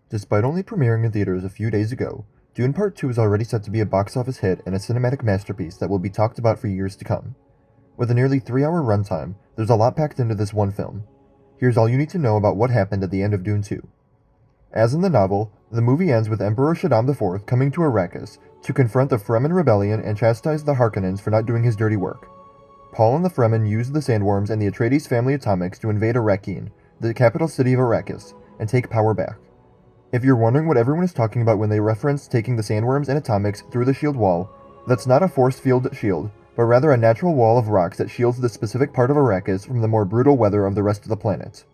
Despite only premiering in theaters a few days ago, Dune Part 2 is already set to be a box office hit and a cinematic masterpiece that will be talked about for years to come. With a nearly 3-hour runtime, there's a lot packed into this one film. Here's all you need to know about what happened at the end of Dune 2. As in the novel, the movie ends with Emperor Shaddam IV coming to Arrakis to confront the Fremen rebellion and chastise the Harkonnens for not doing his dirty work. Paul and the Fremen use the Sandworms and the Atreides family atomics to invade Arrakeen, the capital city of Arrakis, and take power back. If you're wondering what everyone is talking about when they reference taking the Sandworms and atomics through the shield wall, that's not a force field shield, but rather a natural wall of rocks that shields the specific part of Arrakis from the more brutal weather of the rest of the planet.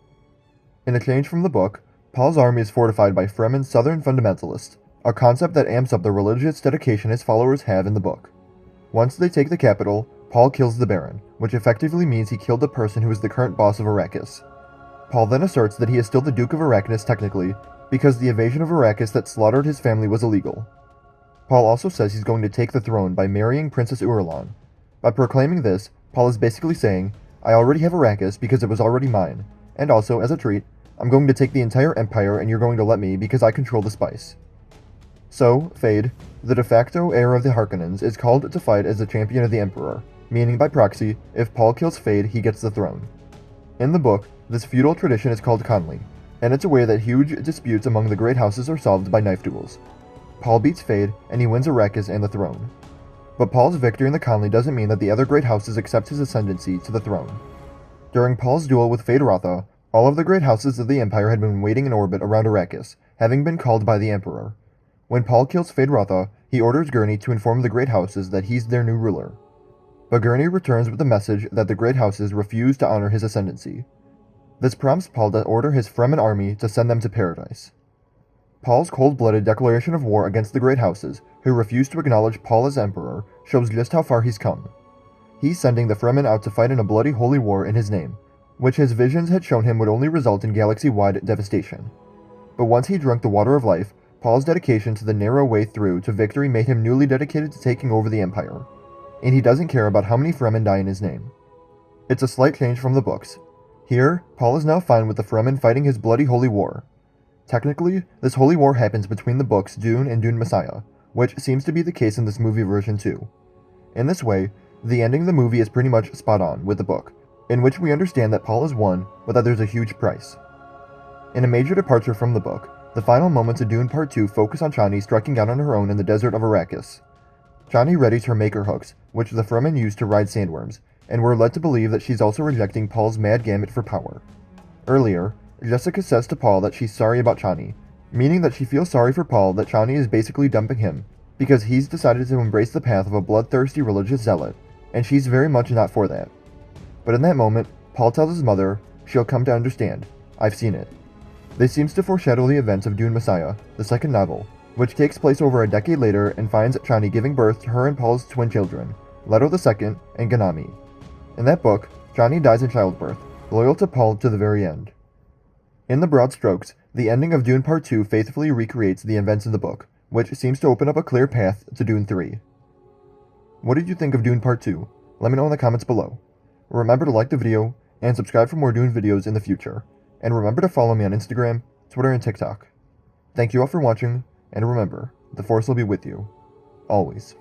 In a change from the book, Paul's army is fortified by Fremen Southern fundamentalists, a concept that amps up the religious dedication his followers have in the book. Once they take the capital, Paul kills the Baron, which effectively means he killed the person who is the current boss of Arrakis. Paul then asserts that he is still the Duke of Arrakis technically, because the invasion of Arrakis that slaughtered his family was illegal. Paul also says he's going to take the throne by marrying Princess Irulan. By proclaiming this, Paul is basically saying, I already have Arrakis because it was already mine, and also, as a treat, I'm going to take the entire empire and you're going to let me because I control the spice. So, Fade, the de facto heir of the Harkonnens, is called to fight as the champion of the Emperor, meaning by proxy, if Paul kills Fade, he gets the throne. In the book, this feudal tradition is called Conley, and it's a way that huge disputes among the great houses are solved by knife duels. Paul beats Fade, and he wins Arrakis and the throne. But Paul's victory in the Conley doesn't mean that the other great houses accept his ascendancy to the throne. During Paul's duel with Fade Rotha, all of the great houses of the Empire had been waiting in orbit around Arrakis, having been called by the Emperor. When Paul kills Fade Rotha, he orders Gurney to inform the great houses that he's their new ruler. But Gurney returns with the message that the great houses refuse to honor his ascendancy. This prompts Paul to order his Fremen army to send them to paradise. Paul's cold-blooded declaration of war against the great houses, who refuse to acknowledge Paul as emperor, shows just how far he's come. He's sending the Fremen out to fight in a bloody holy war in his name, which his visions had shown him would only result in galaxy-wide devastation. But once he drank the water of life, Paul's dedication to the narrow way through to victory made him newly dedicated to taking over the Empire, and he doesn't care about how many Fremen die in his name. It's a slight change from the books. Here, Paul is now fine with the Fremen fighting his bloody holy war. Technically, this holy war happens between the books Dune and Dune Messiah, which seems to be the case in this movie version too. In this way, the ending of the movie is pretty much spot on with the book, in which we understand that Paul has won, but that there's a huge price. In a major departure from the book, the final moments of Dune Part 2 focus on Chani striking out on her own in the desert of Arrakis. Chani readies her maker hooks, which the Fremen use to ride sandworms, and we're led to believe that she's also rejecting Paul's mad gambit for power. Earlier, Jessica says to Paul that she's sorry about Chani, meaning that she feels sorry for Paul that Chani is basically dumping him, because he's decided to embrace the path of a bloodthirsty religious zealot, and she's very much not for that. But in that moment, Paul tells his mother she'll come to understand. I've seen it. This seems to foreshadow the events of Dune Messiah, the second novel, which takes place over a decade later and finds Chani giving birth to her and Paul's twin children, Leto II and Ganami. In that book, Chani dies in childbirth, loyal to Paul to the very end. In the broad strokes, the ending of Dune Part 2 faithfully recreates the events in the book, which seems to open up a clear path to Dune 3. What did you think of Dune Part 2? Let me know in the comments below. Remember to like the video, and subscribe for more Dune videos in the future. And remember to follow me on Instagram, Twitter, and TikTok. Thank you all for watching, and remember, the Force will be with you. Always.